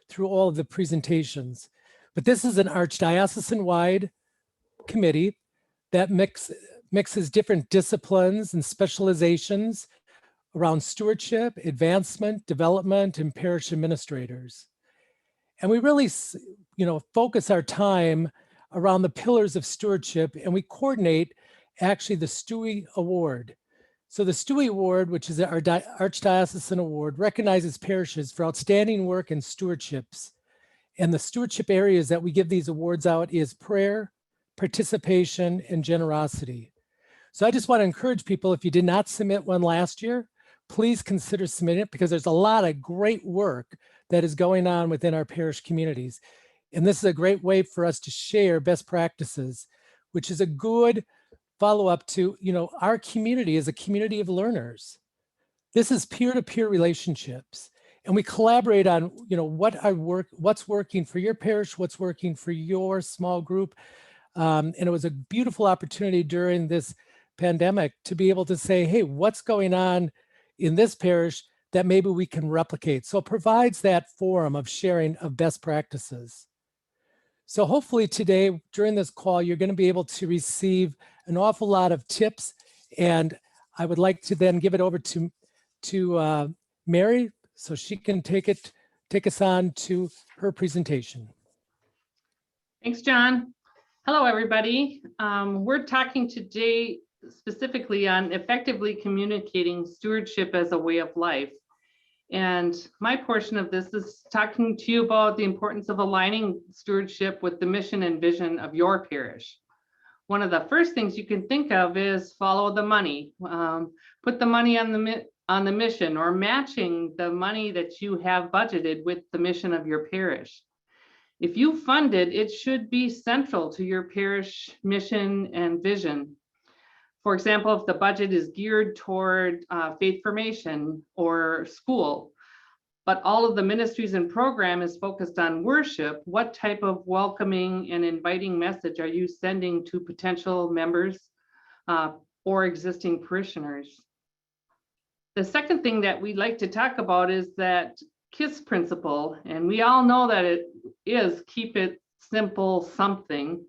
through all of the presentations. But this is an archdiocesan-wide committee that mixes different disciplines and specializations around stewardship, advancement, development, and parish administrators. And we really, focus our time around the pillars of stewardship, and we coordinate actually the Stewie Award. So the Stewie Award, which is our Archdiocesan Award, recognizes parishes for outstanding work in stewardships. And the stewardship areas that we give these awards out is prayer, participation, and generosity. So I just want to encourage people, if you did not submit one last year, please consider submitting it, because there's a lot of great work that is going on within our parish communities. And this is a great way for us to share best practices, which is a good follow-up to, our community is a community of learners. This is peer-to-peer relationships. And we collaborate on, what's working for your parish, what's working for your small group. And it was a beautiful opportunity during this pandemic to be able to say, hey, what's going on in this parish that maybe we can replicate? So it provides that forum of sharing of best practices. So hopefully today, during this call, you're going to be able to receive an awful lot of tips. And I would like to then give it over to Mary, so she can take us on to her presentation. Thanks, John. Hello, everybody. We're talking today specifically on effectively communicating stewardship as a way of life. And my portion of this is talking to you about the importance of aligning stewardship with the mission and vision of your parish. One of the first things you can think of is follow the money. Put the money on the mission, or matching the money that you have budgeted with the mission of your parish. If you fund it, it should be central to your parish mission and vision. For example, if the budget is geared toward faith formation or school, but all of the ministries and program is focused on worship, what type of welcoming and inviting message are you sending to potential members or existing parishioners? The second thing that we'd like to talk about is that KISS principle, and we all know that it is keep it simple something,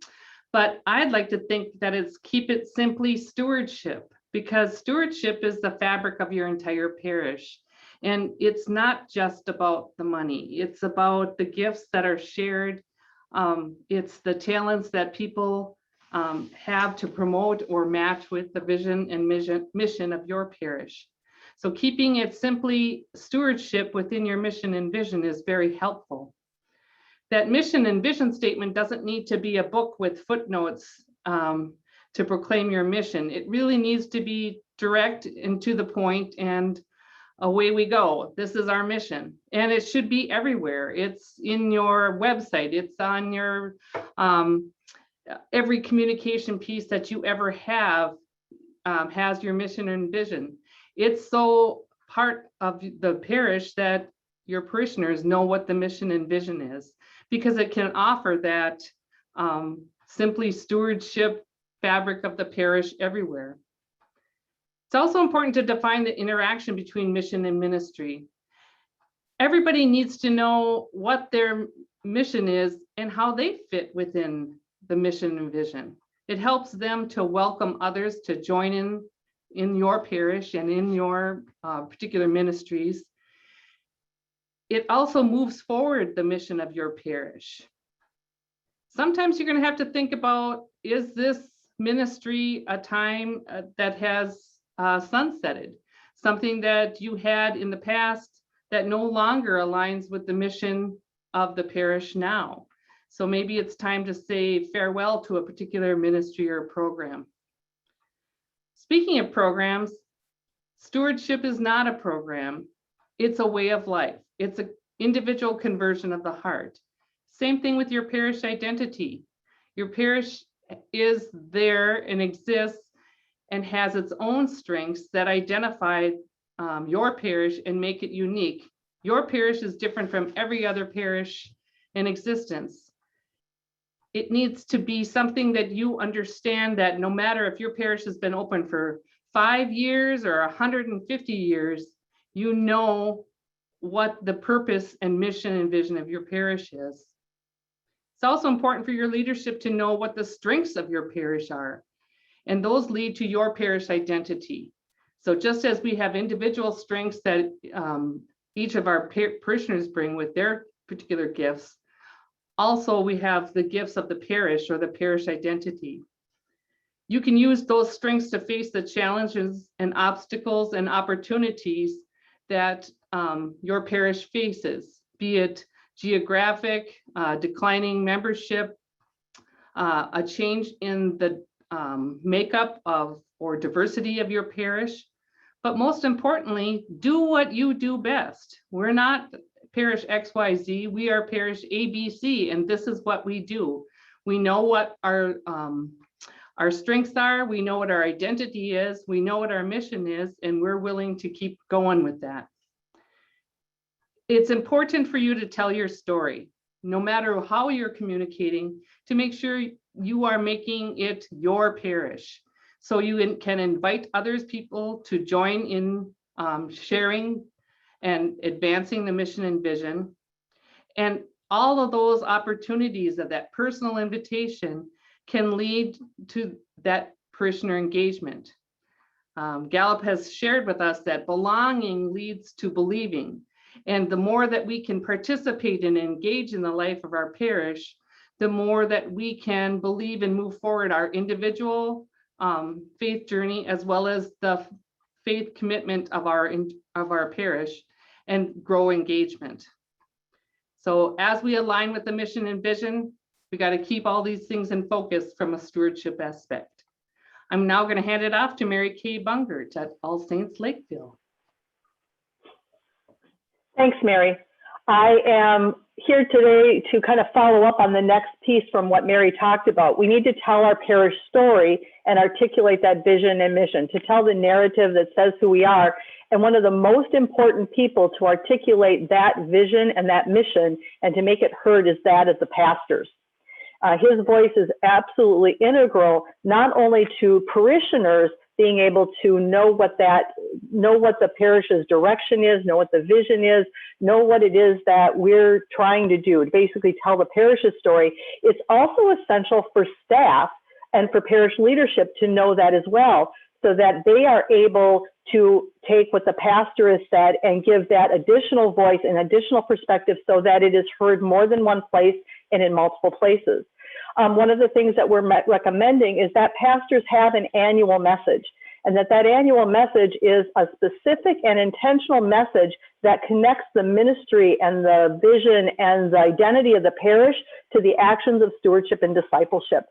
but I'd like to think that it's keep it simply stewardship, because stewardship is the fabric of your entire parish. And it's not just about the money, it's about the gifts that are shared. It's the talents that people have to promote or match with the vision and mission of your parish. So keeping it simply stewardship within your mission and vision is very helpful. That mission and vision statement doesn't need to be a book with footnotes to proclaim your mission. It really needs to be direct and to the point, and away we go. This is our mission. And it should be everywhere. It's in your website. It's on your every communication piece that you ever have has your mission and vision. It's so part of the parish that your parishioners know what the mission and vision is, because it can offer that simply stewardship fabric of the parish everywhere. It's also important to define the interaction between mission and ministry. Everybody needs to know what their mission is and how they fit within the mission and vision. It helps them to welcome others to join in your parish and in your particular ministries. It also moves forward the mission of your parish. Sometimes you're going to have to think about, is this ministry a time that has sunsetted, something that you had in the past that no longer aligns with the mission of the parish now? So maybe it's time to say farewell to a particular ministry or program. Speaking of programs, stewardship is not a program. It's a way of life. It's an individual conversion of the heart. Same thing with your parish identity. Your parish is there and exists and has its own strengths that identify your parish and make it unique. Your parish is different from every other parish in existence. It needs to be something that you understand, that no matter if your parish has been open for 5 years or 150 years, you know what the purpose and mission and vision of your parish is. It's also important for your leadership to know what the strengths of your parish are, and those lead to your parish identity. So just as we have individual strengths that each of our parishioners bring with their particular gifts, also we have the gifts of the parish or the parish identity. You can use those strengths to face the challenges and obstacles and opportunities that your parish faces, be it geographic, declining membership, a change in the makeup of or diversity of your parish. But most importantly, do what you do best. We're not parish XYZ, we are parish ABC, and this is what we do. We know what our strengths are, we know what our identity is, we know what our mission is, and we're willing to keep going with that. It's important for you to tell your story, no matter how you're communicating, to make sure you are making it your parish. So you can invite others people to join in sharing and advancing the mission and vision. And all of those opportunities of that personal invitation can lead to that parishioner engagement. Gallup has shared with us that belonging leads to believing. And the more that we can participate and engage in the life of our parish, the more that we can believe and move forward our individual faith journey, as well as the faith commitment of our parish, and grow engagement. So as we align with the mission and vision, we got to keep all these things in focus from a stewardship aspect. I'm now going to hand it off to Mary Kay Bungert at All Saints Lakeville. Thanks, Mary. I am here today to kind of follow up on the next piece from what Mary talked about. We need to tell our parish story and articulate that vision and mission, to tell the narrative that says who we are. And one of the most important people to articulate that vision and that mission and to make it heard is that of the pastors. His voice is absolutely integral, not only to parishioners being able to know what the parish's direction is, know what the vision is, know what it is that we're trying to do, to basically tell the parish's story. It's also essential for staff and for parish leadership to know that as well, so that they are able to take what the pastor has said and give that additional voice and additional perspective so that it is heard more than one place and in multiple places. One of the things that we're recommending is that pastors have an annual message, and that annual message is a specific and intentional message that connects the ministry and the vision and the identity of the parish to the actions of stewardship and discipleship.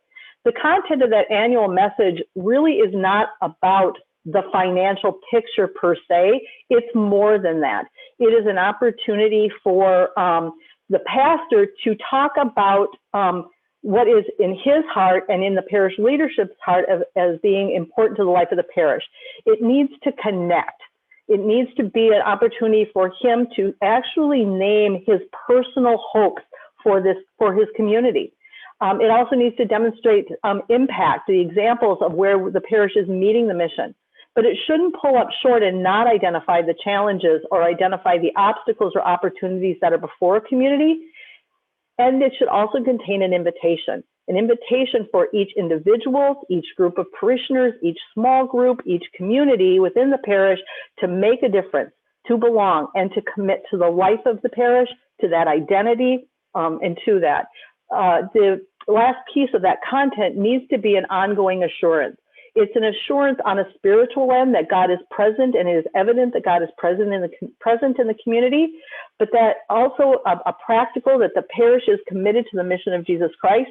The content of that annual message really is not about the financial picture per se. It's more than that. It is an opportunity for the pastor to talk about what is in his heart and in the parish leadership's heart as being important to the life of the parish. It needs to connect. It needs to be an opportunity for him to actually name his personal hopes for his community. It also needs to demonstrate impact, the examples of where the parish is meeting the mission. But it shouldn't pull up short and not identify the challenges or identify the obstacles or opportunities that are before a community. And it should also contain an invitation for each individual, each group of parishioners, each small group, each community within the parish to make a difference, to belong, and to commit to the life of the parish, to that identity, and to that. The last piece of that content needs to be an ongoing assurance. It's an assurance on a spiritual end that God is present, and it is evident that God is present in the community, but that also a practical, that the parish is committed to the mission of Jesus Christ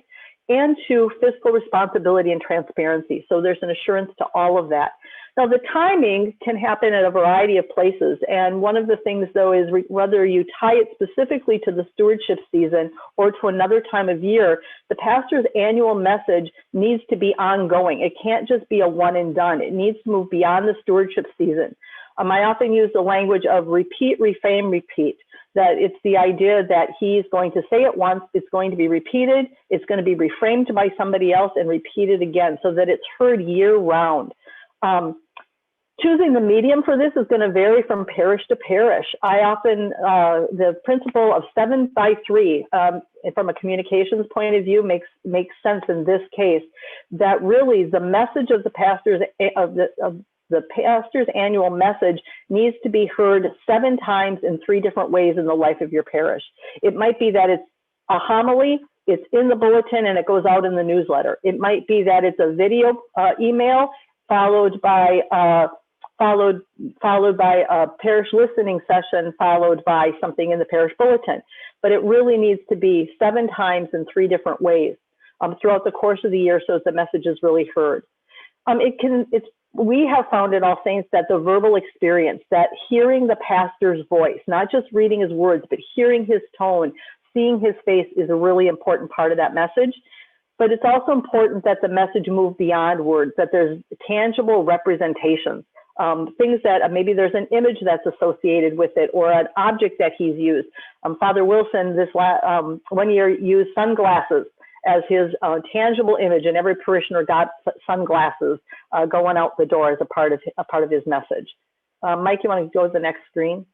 and to fiscal responsibility and transparency. So there's an assurance to all of that. Now, the timing can happen at a variety of places. And one of the things, though, is whether you tie it specifically to the stewardship season or to another time of year, the pastor's annual message needs to be ongoing. It can't just be a one and done. It needs to move beyond the stewardship season. I often use the language of repeat, reframe, repeat, that it's the idea that he's going to say it once, it's going to be repeated, it's going to be reframed by somebody else and repeated again so that it's heard year round. Choosing the medium for this is going to vary from parish to parish. I often, the principle of 7 by 3, from a communications point of view, makes sense in this case. That really the message of the pastor's the pastor's annual message needs to be heard 7 times in 3 different ways in the life of your parish. It might be that it's a homily, it's in the bulletin, and it goes out in the newsletter. It might be that it's a video email followed by a parish listening session, followed by something in the parish bulletin. But it really needs to be 7 times in 3 different ways throughout the course of the year, so that the message is really heard. We have found at All Saints that the verbal experience, that hearing the pastor's voice, not just reading his words, but hearing his tone, seeing his face, is a really important part of that message. But it's also important that the message move beyond words, that there's tangible representations. Things that maybe there's an image that's associated with it, or an object that he's used. Father Wilson one year used sunglasses as his tangible image, and every parishioner got sunglasses going out the door as a part of his message. Mike, you want to go to the next screen?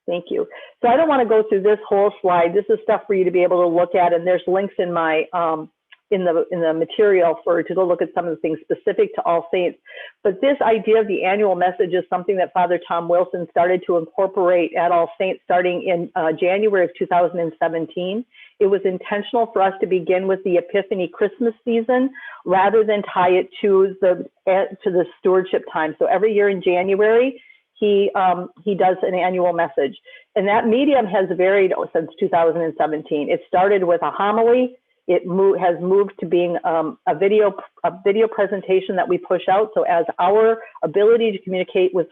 Thank you. So I don't want to go through this whole slide. This is stuff for you to be able to look at, and there's links in my in the material to go look at some of the things specific to All Saints. But this idea of the annual message is something that Father Tom Wilson started to incorporate at All Saints starting in January of 2017. It was intentional for us to begin with the Epiphany Christmas season rather than tie it to the stewardship time. So every year in January, he does an annual message, and that medium has varied since 2017. It started with a homily. It has moved to being a video presentation that we push out. So as our ability to communicate with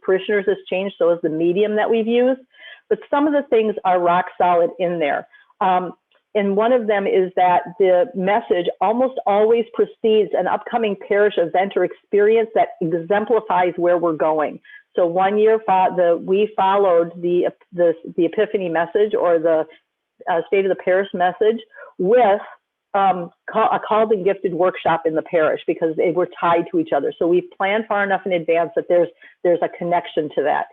parishioners has changed, so has the medium that we've used. But some of the things are rock solid in there. And one of them is that the message almost always precedes an upcoming parish event or experience that exemplifies where we're going. So one year we followed the Epiphany message, or the State of the Parish message, with a called and gifted workshop in the parish, because they were tied to each other. So we've planned far enough in advance that there's a connection to that.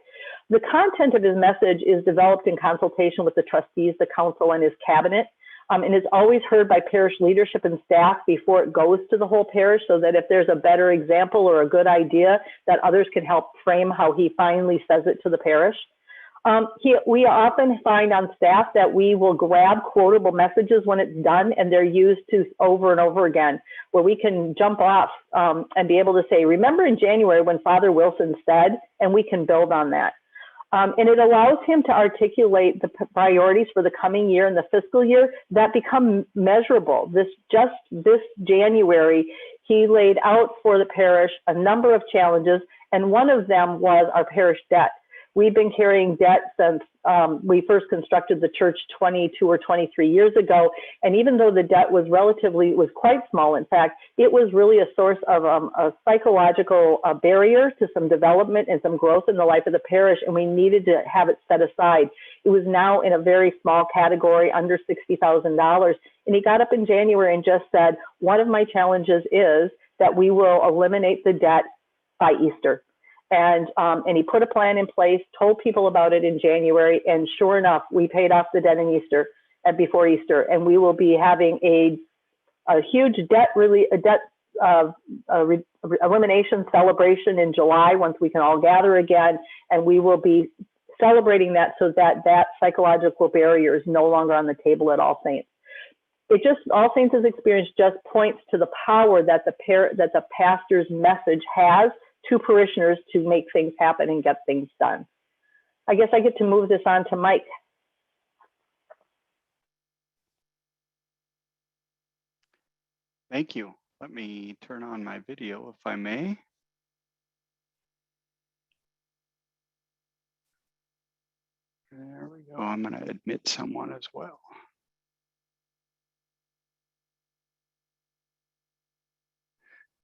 The content of his message is developed in consultation with the trustees, the council, and his cabinet, and is always heard by parish leadership and staff before it goes to the whole parish, so that if there's a better example or a good idea, that others can help frame how he finally says it to the parish. We often find on staff that we will grab quotable messages when it's done, and they're used over and over again, where we can jump off and be able to say, remember in January when Father Wilson said, and we can build on that. And it allows him to articulate the priorities for the coming year and the fiscal year that become measurable. This January, he laid out for the parish a number of challenges, and one of them was our parish debt. We've been carrying debt since we first constructed the church 22 or 23 years ago. And even though the debt was quite small, in fact, it was really a source of a psychological barrier to some development and some growth in the life of the parish, and we needed to have it set aside. It was now in a very small category, under $60,000. And he got up in January and just said, one of my challenges is that we will eliminate the debt by Easter. And he put a plan in place, told people about it in January, and sure enough, we paid off the debt before Easter, and we will be having a huge debt elimination celebration in July once we can all gather again, and we will be celebrating that so that psychological barrier is no longer on the table at All Saints. All Saints' experience just points to the power that the pastor's message has to parishioners to make things happen and get things done. I guess I get to move this on to Mike. Thank you. Let me turn on my video if I may. There we go. I'm going to admit someone as well.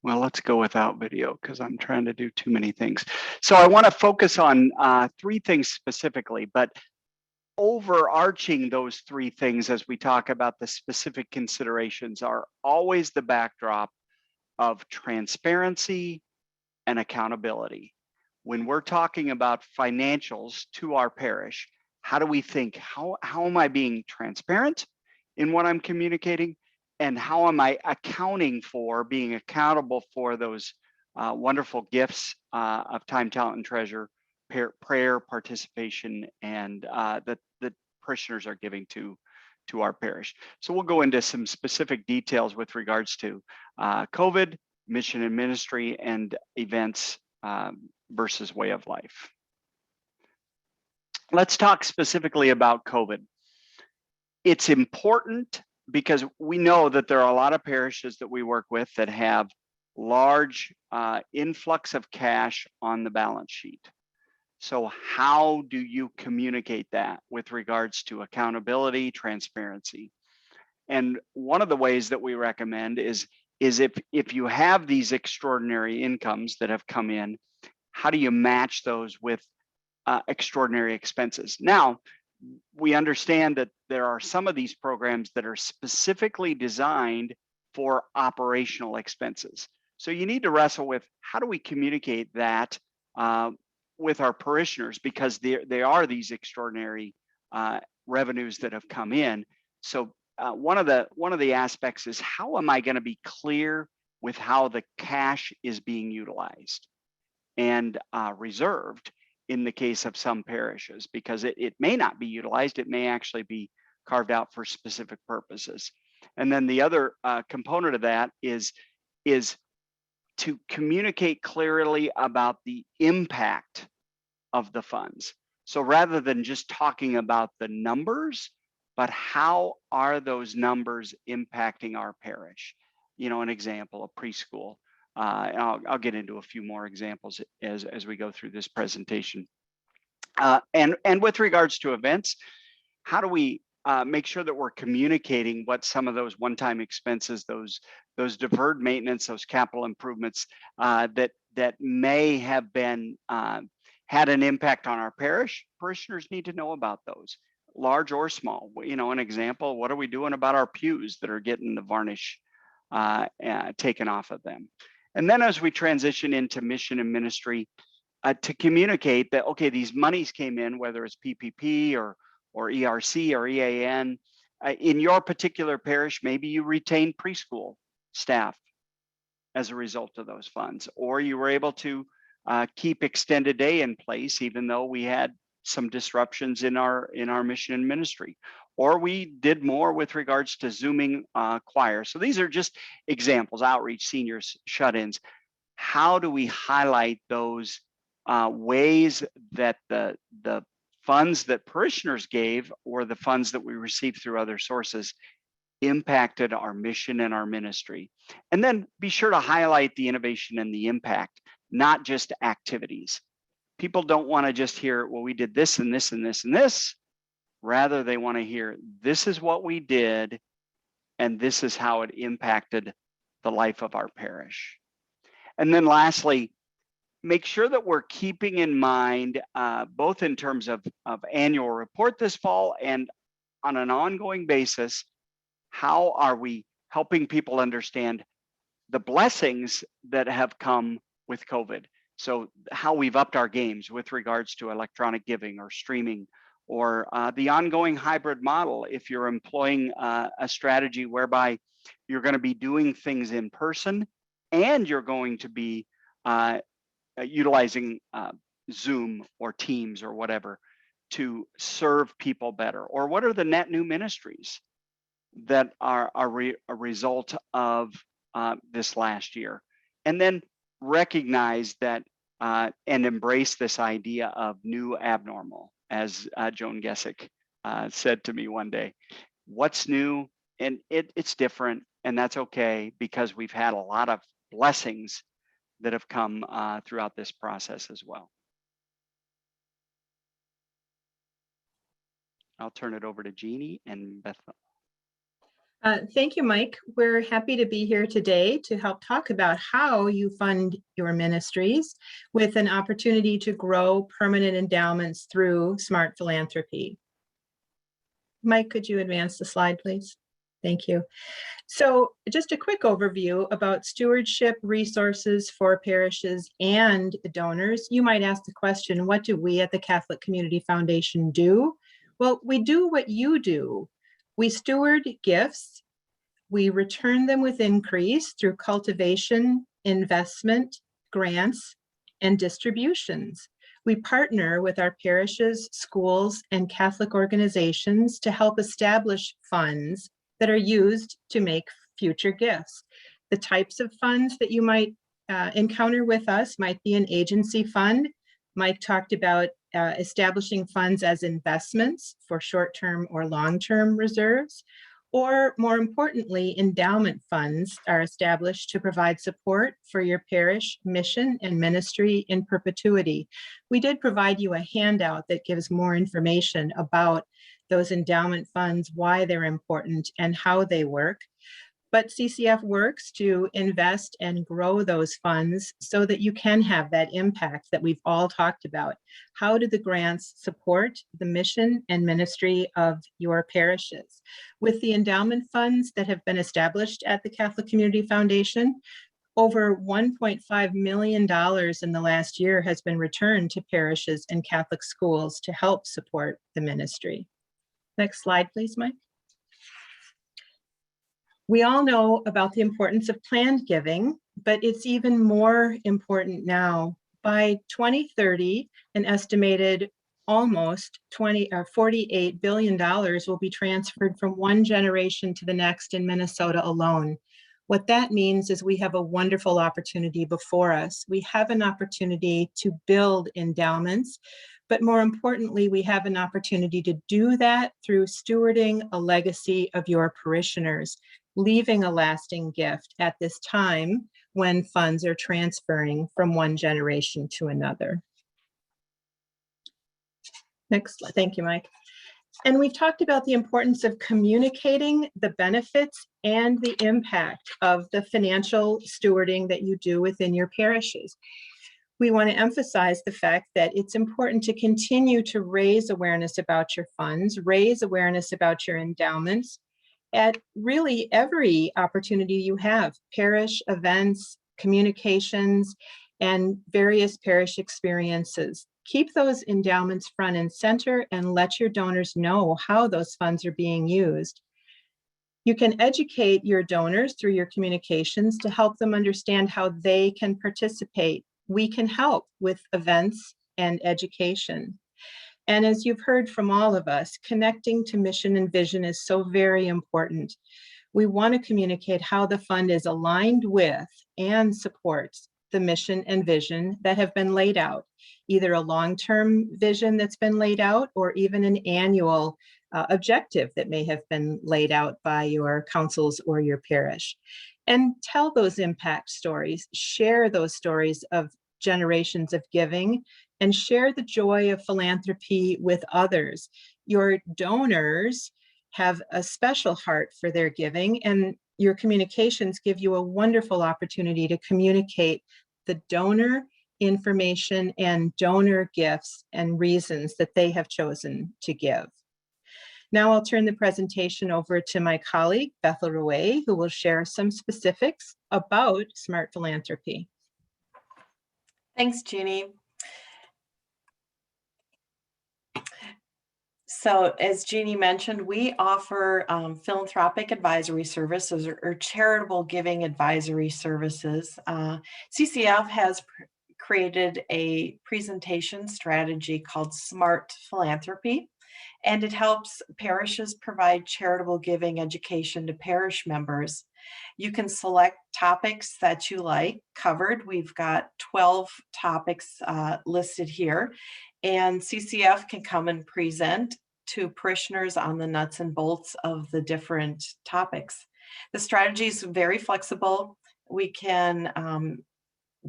Well, let's go without video because I'm trying to do too many things. So I want to focus on 3 things specifically, but overarching those 3 things as we talk about the specific considerations are always the backdrop of transparency and accountability. When we're talking about financials to our parish, how do we think, how am I being transparent in what I'm communicating? And how am I accounting for, being accountable for those wonderful gifts of time, talent, and treasure, prayer, participation, and that parishioners are giving to our parish. So we'll go into some specific details with regards to COVID, mission and ministry, and events versus way of life. Let's talk specifically about COVID. It's important because we know that there are a lot of parishes that we work with that have large influx of cash on the balance sheet. So how do you communicate that with regards to accountability, transparency? And one of the ways that we recommend is if you have these extraordinary incomes that have come in, how do you match those with extraordinary expenses? Now, we understand that there are some of these programs that are specifically designed for operational expenses. So you need to wrestle with, how do we communicate that with our parishioners, because they are these extraordinary revenues that have come in. So one of the aspects is, how am I going to be clear with how the cash is being utilized and reserved in the case of some parishes, because it may not be utilized, it may actually be carved out for specific purposes. And then the other component of that is to communicate clearly about the impact of the funds. So rather than just talking about the numbers, but how are those numbers impacting our parish? You know, an example, a preschool. I'll get into a few more examples as we go through this presentation. And with regards to events, how do we make sure that we're communicating what some of those one-time expenses, those deferred maintenance, those capital improvements that may have been had an impact on our parish? Parishioners need to know about those, large or small. You know, an example, what are we doing about our pews that are getting the varnish taken off of them? And then as we transition into mission and ministry, to communicate that, okay, these monies came in, whether it's PPP or ERC or EAN, in your particular parish, maybe you retained preschool staff as a result of those funds, or you were able to keep extended day in place, even though we had some disruptions in our mission and ministry, or we did more with regards to Zooming choir. So these are just examples: outreach, seniors, shut-ins. How do we highlight those ways that the funds that parishioners gave, or the funds that we received through other sources, impacted our mission and our ministry? And then be sure to highlight the innovation and the impact, not just activities. People don't want to just hear, well, we did this and this and this and this. Rather, they want to hear, this is what we did, and this is how it impacted the life of our parish. And then lastly, make sure that we're keeping in mind, both in terms of annual report this fall and on an ongoing basis, how are we helping people understand the blessings that have come with COVID? So how we've upped our games with regards to electronic giving or streaming, or the ongoing hybrid model. If you're employing a strategy whereby you're going to be doing things in person and you're going to be utilizing Zoom or Teams or whatever to serve people better, or what are the net new ministries that are a result of this last year? And then recognize that and embrace this idea of new abnormal, as Joan Gesick said to me one day. What's new? And it's different, and that's okay, because we've had a lot of blessings that have come throughout this process as well. I'll turn it over to Jeannie and Bethel. Thank you, Mike. We're happy to be here today to help talk about how you fund your ministries with an opportunity to grow permanent endowments through smart philanthropy. Mike, could you advance the slide, please? Thank you. So just a quick overview about stewardship resources for parishes and donors. You might ask the question, what do we at the Catholic Community Foundation do? Well, we do what you do. We steward gifts. We return them with increase through cultivation, investment, grants, and distributions. We partner with our parishes, schools, and Catholic organizations to help establish funds that are used to make future gifts. The types of funds that you might encounter with us might be an agency fund. Mike talked about establishing funds as investments for short-term or long-term reserves, or more importantly, endowment funds are established to provide support for your parish mission and ministry in perpetuity. We did provide you a handout that gives more information about those endowment funds, why they're important, and how they work. But CCF works to invest and grow those funds so that you can have that impact that we've all talked about. How do the grants support the mission and ministry of your parishes? With the endowment funds that have been established at the Catholic Community Foundation, over $1.5 million in the last year has been returned to parishes and Catholic schools to help support the ministry. Next slide, please, Mike. We all know about the importance of planned giving, but it's even more important now. By 2030, an estimated almost $48 billion will be transferred from one generation to the next in Minnesota alone. What that means is we have a wonderful opportunity before us. We have an opportunity to build endowments, but more importantly, we have an opportunity to do that through stewarding a legacy of your parishioners, leaving a lasting gift at this time when funds are transferring from one generation to another. Next slide. Thank you, Mike. And we've talked about the importance of communicating the benefits and the impact of the financial stewarding that you do within your parishes. We want to emphasize the fact that it's important to continue to raise awareness about your funds, raise awareness about your endowments at really every opportunity you have, parish events, communications, and various parish experiences. Keep those endowments front and center and let your donors know how those funds are being used. You can educate your donors through your communications to help them understand how they can participate. We can help with events and education. And as you've heard from all of us, connecting to mission and vision is so very important. We want to communicate how the fund is aligned with and supports the mission and vision that have been laid out, either a long-term vision that's been laid out or even an annual objective that may have been laid out by your councils or your parish. And tell those impact stories, share those stories of generations of giving, and share the joy of philanthropy with others. Your donors have a special heart for their giving, and your communications give you a wonderful opportunity to communicate the donor information and donor gifts and reasons that they have chosen to give. Now I'll turn the presentation over to my colleague, Bethel Rouet, who will share some specifics about Smart Philanthropy. Thanks, Jeannie. So as Jeannie mentioned, we offer philanthropic advisory services or charitable giving advisory services. CCF has created a presentation strategy called Smart Philanthropy, and it helps parishes provide charitable giving education to parish members. You can select topics that you like covered. We've got 12 topics listed here, and CCF can come and present to parishioners on the nuts and bolts of the different topics. The strategy is very flexible. We can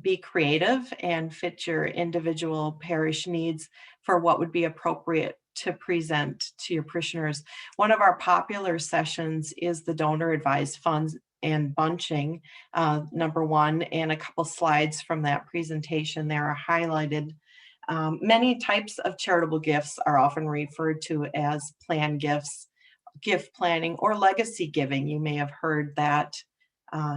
be creative and fit your individual parish needs for what would be appropriate to present to your parishioners. One of our popular sessions is the donor advised funds and bunching, number one, and a couple slides from that presentation there are highlighted. Many types of charitable gifts are often referred to as planned gifts gift planning, or legacy giving. You may have heard that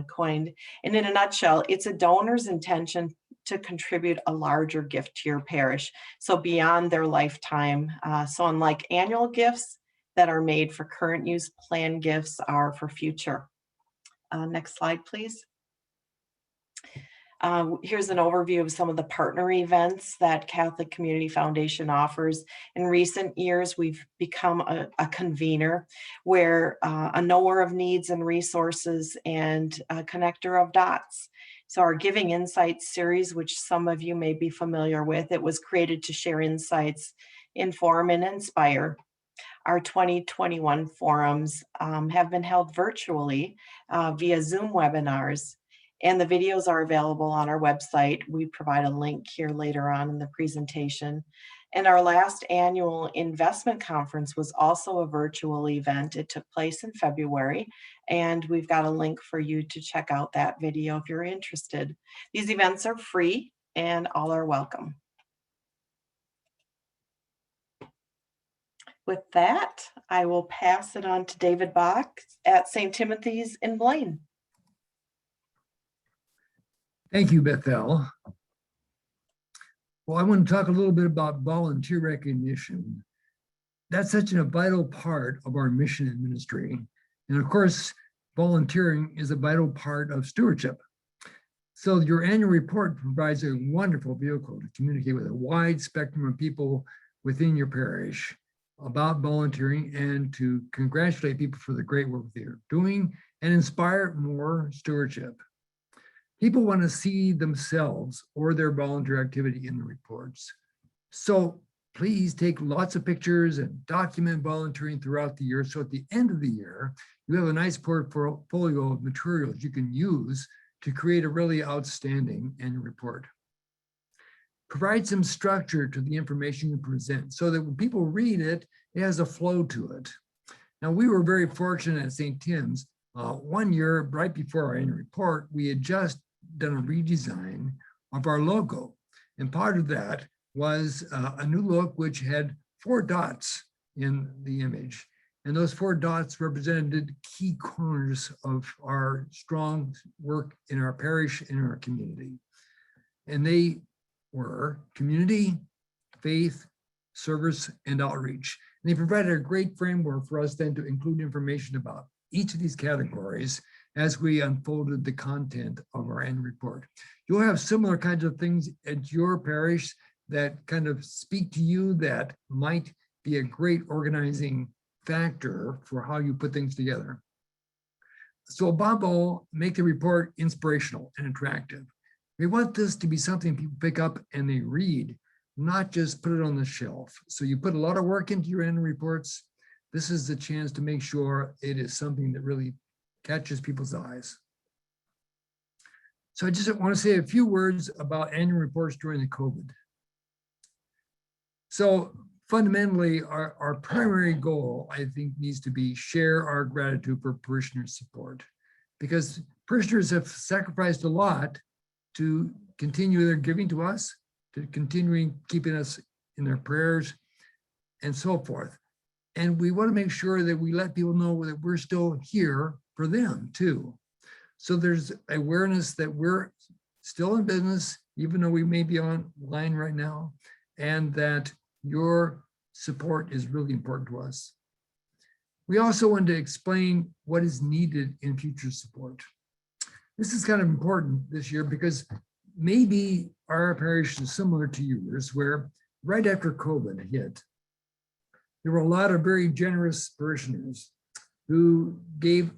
coined. And in a nutshell, it's a donor's intention to contribute a larger gift to your parish, so beyond their lifetime. So unlike annual gifts that are made for current use, planned gifts are for future. Next slide, please. Here's an overview of some of the partner events that Catholic Community Foundation offers. In recent years, we've become a convener where a knower of needs and resources and a connector of dots. So our Giving Insights series, which some of you may be familiar with, it was created to share insights, inform, and inspire. Our 2021 forums have been held virtually via Zoom webinars, and the videos are available on our website. We provide a link here later on in the presentation. And our last annual investment conference was also a virtual event. It took place in February, and we've got a link for you to check out that video if you're interested. These events are free and all are welcome. With that, I will pass it on to David Bach at St. Timothy's in Blaine. Thank you, Bethel. Well, I want to talk a little bit about volunteer recognition. That's such a vital part of our mission and ministry. And of course, volunteering is a vital part of stewardship. So your annual report provides a wonderful vehicle to communicate with a wide spectrum of people within your parish about volunteering and to congratulate people for the great work they're doing and inspire more stewardship. People want to see themselves or their volunteer activity in the reports. So please take lots of pictures and document volunteering throughout the year. So at the end of the year, you have a nice portfolio of materials you can use to create a really outstanding annual report. Provide some structure to the information you present so that when people read it, it has a flow to it. Now, we were very fortunate at St. Tim's. One year, right before our annual report, we had just done a redesign of our logo. And part of that was a new look which had 4 dots in the image. And those 4 dots represented key corners of our strong work in our parish and in our community. And they were community, faith, service, and outreach. And they provided a great framework for us then to include information about each of these categories as we unfolded the content of our annual report. You'll have similar kinds of things at your parish that kind of speak to you that might be a great organizing factor for how you put things together. So above all, make the report inspirational and attractive. We want this to be something people pick up and they read, not just put it on the shelf. So you put a lot of work into your annual reports. This is the chance to make sure it is something that really catches people's eyes. So I just want to say a few words about annual reports during the COVID. So fundamentally, our primary goal, I think, needs to be share our gratitude for parishioner support, because parishioners have sacrificed a lot to continue their giving to us, to continuing keeping us in their prayers and so forth. And we want to make sure that we let people know that we're still here for them too. So there's awareness that we're still in business, even though we may be online right now, and that your support is really important to us. We also want to explain what is needed in future support. This is kind of important this year because maybe our parish is similar to yours, where right after COVID hit, there were a lot of very generous parishioners who gave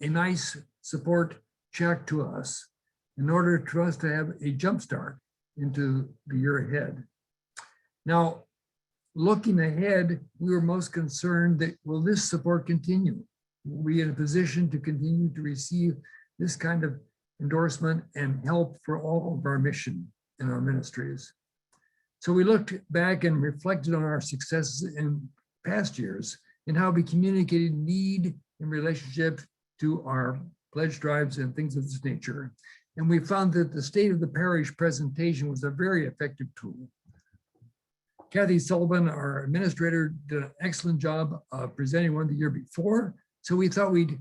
a nice support check to us in order for us to have a jump start into the year ahead. Now, looking ahead, we were most concerned that will this support continue? Will we be in a position to continue to receive this kind of endorsement and help for all of our mission and our ministries? So we looked back and reflected on our successes in past years and how we communicated need in relationship to our pledge drives and things of this nature. And we found that the State of the Parish presentation was a very effective tool. Kathy Sullivan, our administrator, did an excellent job of presenting one the year before. So we thought we'd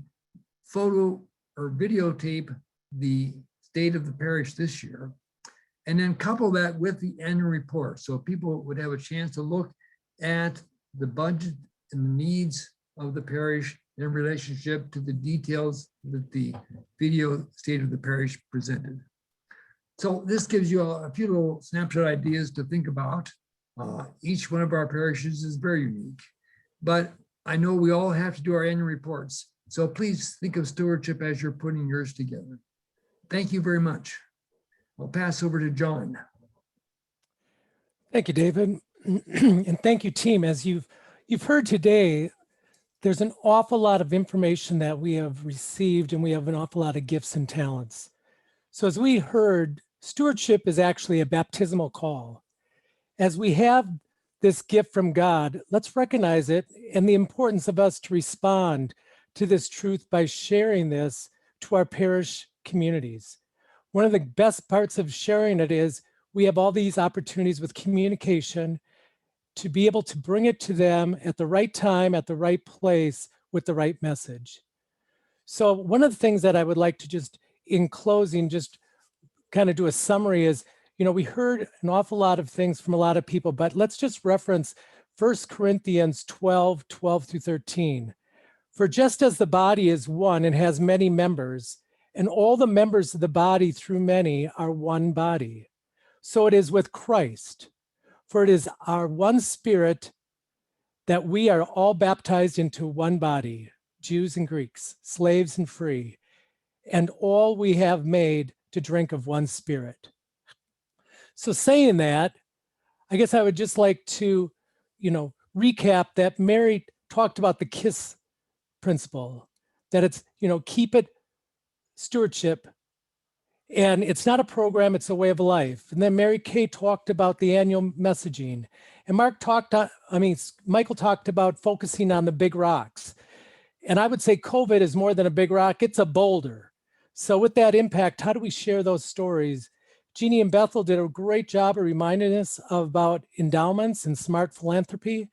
photo or videotape the state of the parish this year, and then couple that with the annual report. So people would have a chance to look at the budget and the needs of the parish in relationship to the details that the video state of the parish presented. So this gives you a few little snapshot ideas to think about. Each one of our parishes is very unique, but I know we all have to do our annual reports. So please think of stewardship as you're putting yours together. Thank you very much. I'll pass over to John. Thank you, David. And thank you, team. As you've heard today, there's an awful lot of information that we have received, and we have an awful lot of gifts and talents. So as we heard, stewardship is actually a baptismal call. As we have this gift from God, let's recognize it and the importance of us to respond to this truth by sharing this to our parish communities. One of the best parts of sharing it is we have all these opportunities with communication to be able to bring it to them at the right time, at the right place, with the right message. So one of the things that I would like to just, in closing, just kind of do a summary is, we heard an awful lot of things from a lot of people, but let's just reference 1 Corinthians 12:12-13. For just as the body is one and has many members, and all the members of the body through many are one body, so it is with Christ. For it is our one Spirit that we are all baptized into one body, Jews and Greeks, slaves and free, and all we have made to drink of one Spirit. So saying that, I guess I would just like to, recap that Mary talked about the KISS principle, that it's, keep it stewardship. And it's not a program, it's a way of life. And then Mary Kay talked about the annual messaging. And Michael talked about focusing on the big rocks. And I would say COVID is more than a big rock, it's a boulder. So with that impact, how do we share those stories? Jeannie and Bethel did a great job of reminding us about endowments and smart philanthropy.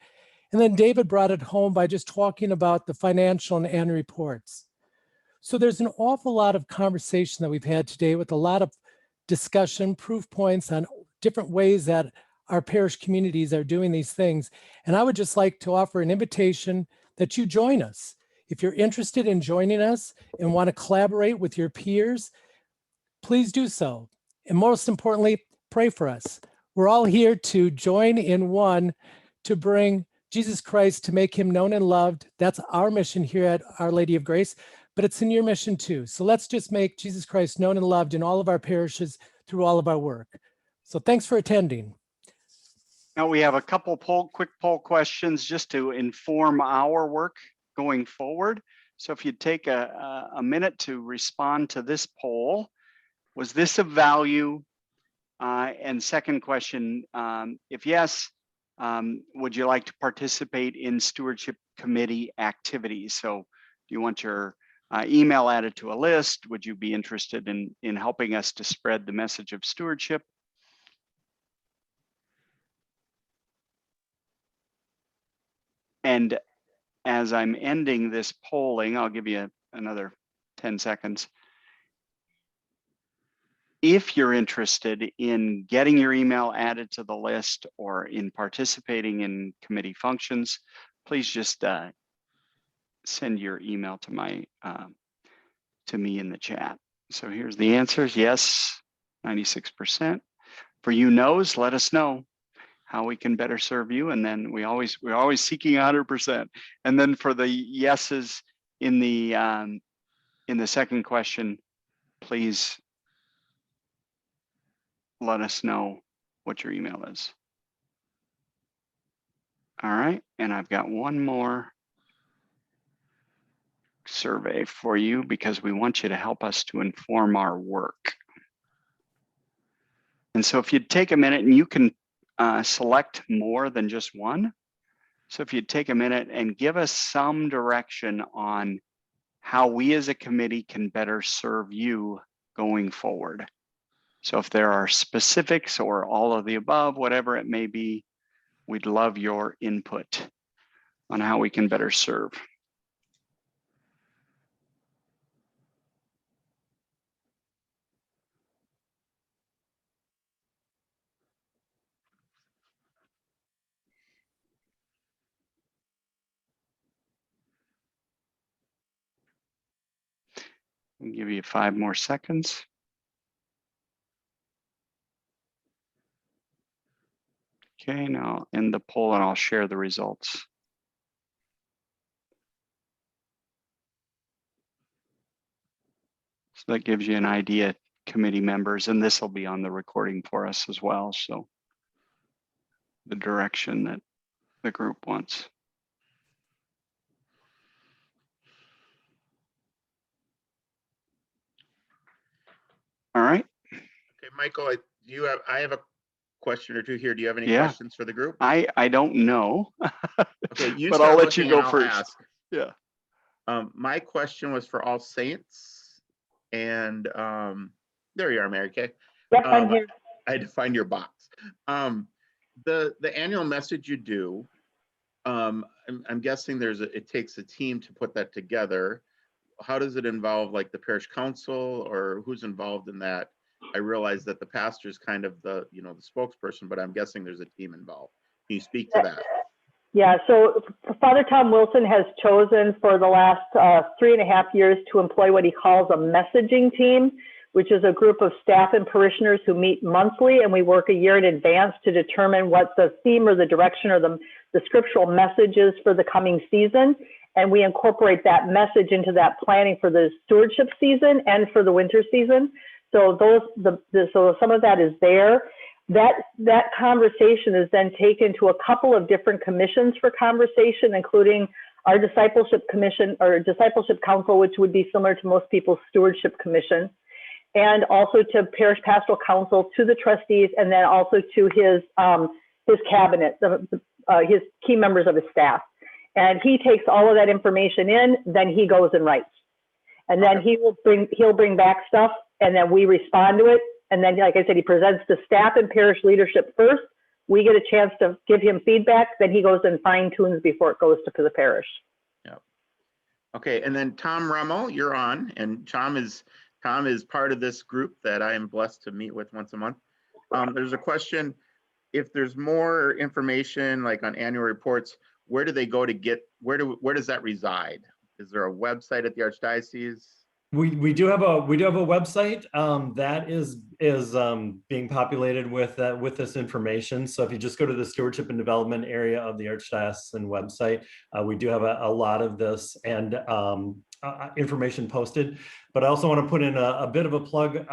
And then David brought it home by just talking about the financial and annual reports. So there's an awful lot of conversation that we've had today with a lot of discussion, proof points on different ways that our parish communities are doing these things. And I would just like to offer an invitation that you join us. If you're interested in joining us and want to collaborate with your peers, please do so. And most importantly, pray for us. We're all here to join in one to bring Jesus Christ, to make him known and loved. That's our mission here at Our Lady of Grace, but it's in your mission too. So let's just make Jesus Christ known and loved in all of our parishes through all of our work. So thanks for attending. Now we have a couple quick poll questions just to inform our work going forward. So if you'd take a minute to respond to this poll. Was this of value? And second question, if yes, would you like to participate in stewardship committee activities? So do you want your email added to a list? Would you be interested in helping us to spread the message of stewardship? And as I'm ending this polling, I'll give you another 10 seconds. If you're interested in getting your email added to the list or in participating in committee functions, please just send your email to me in the chat. So here's the answers. Yes, 96%. For you no's, let us know how we can better serve you. And then we're always seeking 100%. And then for the yeses in the second question, please let us know what your email is. All right, and I've got one more survey for you because we want you to help us to inform our work. And so if you'd take a minute, and you can select more than just one. So if you'd take a minute and give us some direction on how we as a committee can better serve you going forward. So if there are specifics or all of the above, whatever it may be, we'd love your input on how we can better serve. I'll give you 5 more seconds. Okay, now I'll end the poll and I'll share the results. So that gives you an idea, committee members, and this will be on the recording for us as well. So the direction that the group wants. All right. Okay, Michael, I have a question or two here. Do you have any Yeah. questions for the group? I don't know, Okay, you but start I'll let you looking go and I'll first. ask. Yeah. My question was for All Saints, and there you are, Mary Kay. Yep, I'm here. I had to find your box. The annual message you do, I'm guessing it takes a team to put that together. How does it involve like the parish council, or who's involved in that? I realize that the pastor is kind of the spokesperson, but I'm guessing there's a team involved. Can you speak to that? Yeah, so Father Tom Wilson has chosen for the last 3.5 years to employ what he calls a messaging team, which is a group of staff and parishioners who meet monthly, and we work a year in advance to determine what the theme or the direction or the scriptural message is for the coming season. And we incorporate that message into that planning for the stewardship season and for the winter season. So so some of that is there. That conversation is then taken to a couple of different commissions for conversation, including our discipleship commission or discipleship council, which would be similar to most people's stewardship commission, and also to parish pastoral council, to the trustees, and then also to his cabinet, his key members of his staff. And he takes all of that information in, then he goes and writes. And then he'll bring back stuff, and then we respond to it. And then, like I said, he presents to staff and parish leadership first. We get a chance to give him feedback, then he goes and fine tunes before it goes to the parish. Yeah. Okay, and then Tom Rummel, you're on, and Tom is part of this group that I am blessed to meet with once a month. There's a question, if there's more information like on annual reports, where do they go to get, where does that reside? Is there a website at the Archdiocese? We do have a website that is being populated with this information. So if you just go to the stewardship and development area of the Archdiocesan website, we do have a lot of this and information posted. But I also want to put in a bit of a plug.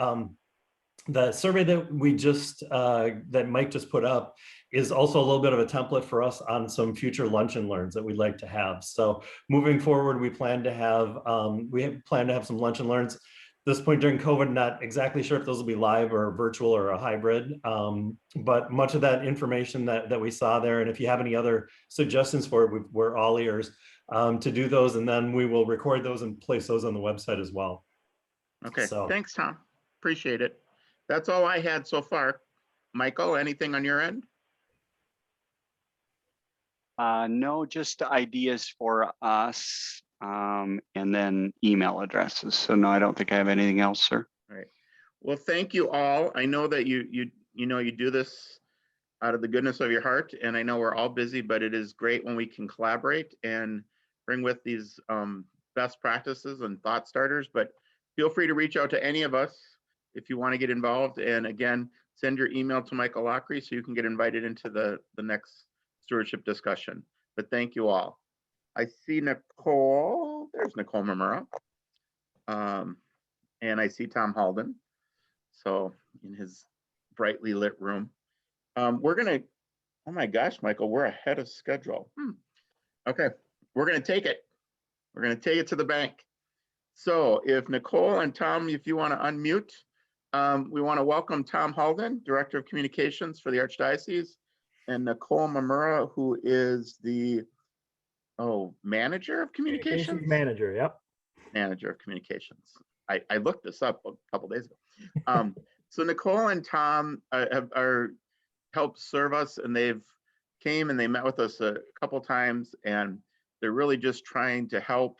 The survey that we just that Mike just put up is also a little bit of a template for us on some future lunch and learns that we'd like to have. So moving forward, we plan to have some lunch and learns. At this point during COVID, not exactly sure if those will be live or virtual or a hybrid, but much of that information that we saw there, and if you have any other suggestions for it, we're all ears to do those, and then we will record those and place those on the website as well. Okay, So, thanks, Tom. Appreciate it. That's all I had so far. Michael, anything on your end? No, just ideas for us, and then email addresses. So no, I don't think I have anything else, sir. All right. Well, thank you all. I know that you do this out of the goodness of your heart, and I know we're all busy, but it is great when we can collaborate and bring with these best practices and thought starters. But feel free to reach out to any of us if you want to get involved. And again, send your email to Michael Lockery so you can get invited into the next stewardship discussion. But thank you all. I see Nicole, there's Nicole Mamura. And I see Tom Halden. So in his brightly lit room. We're gonna, oh my gosh, Michael, we're ahead of schedule. Okay, we're gonna take it. We're gonna take it to the bank. So if Nicole and Tom, if you want to unmute, we want to welcome Tom Halden, Director of Communications for the Archdiocese, and Nicole Mamura, who is the Manager of Communications? Manager, yep. Manager of Communications. I looked this up a couple days ago. So Nicole and Tom are helped serve us, and they've came and they met with us a couple times, and they're really just trying to help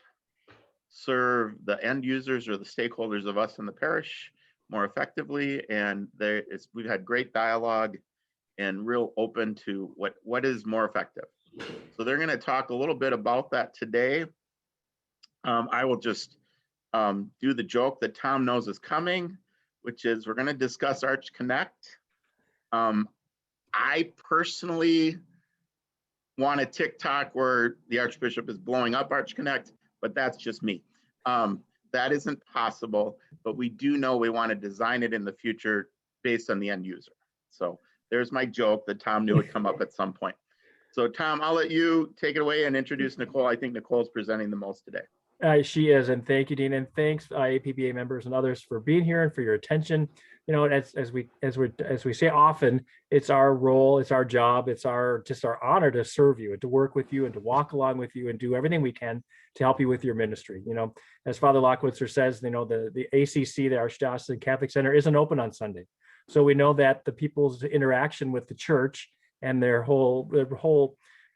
serve the end users or the stakeholders of us in the parish more effectively. And we've had great dialogue and real open to what is more effective. So they're going to talk a little bit about that today. I will just do the joke that Tom knows is coming, which is we're going to discuss Arch Connect. I personally want a TikTok where the Archbishop is blowing up Arch Connect, but that's just me. That isn't possible, but we do know we want to design it in the future based on the end user. So there's my joke that Tom knew would come up at some point. So Tom, I'll let you take it away and introduce Nicole. I think Nicole's presenting the most today. She is, and thank you, Dean, and thanks APBA members and others for being here and for your attention. You know, as we say often, it's our role, it's our job, it's just our honor to serve you and to work with you and to walk along with you and do everything we can to help you with your ministry. You know, as Father Lockwitzer says, you know, the ACC, the Archdiocesan Catholic Center, isn't open on Sunday, so we know that the people's interaction with the church and their whole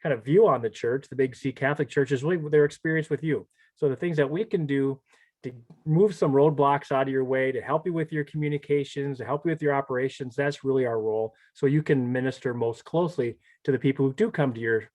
kind of view on the church, the Big C Catholic Church, is really their experience with you. So the things that we can do to move some roadblocks out of your way, to help you with your communications, to help you with your operations, that's really our role. So you can minister most closely to the people who do come to your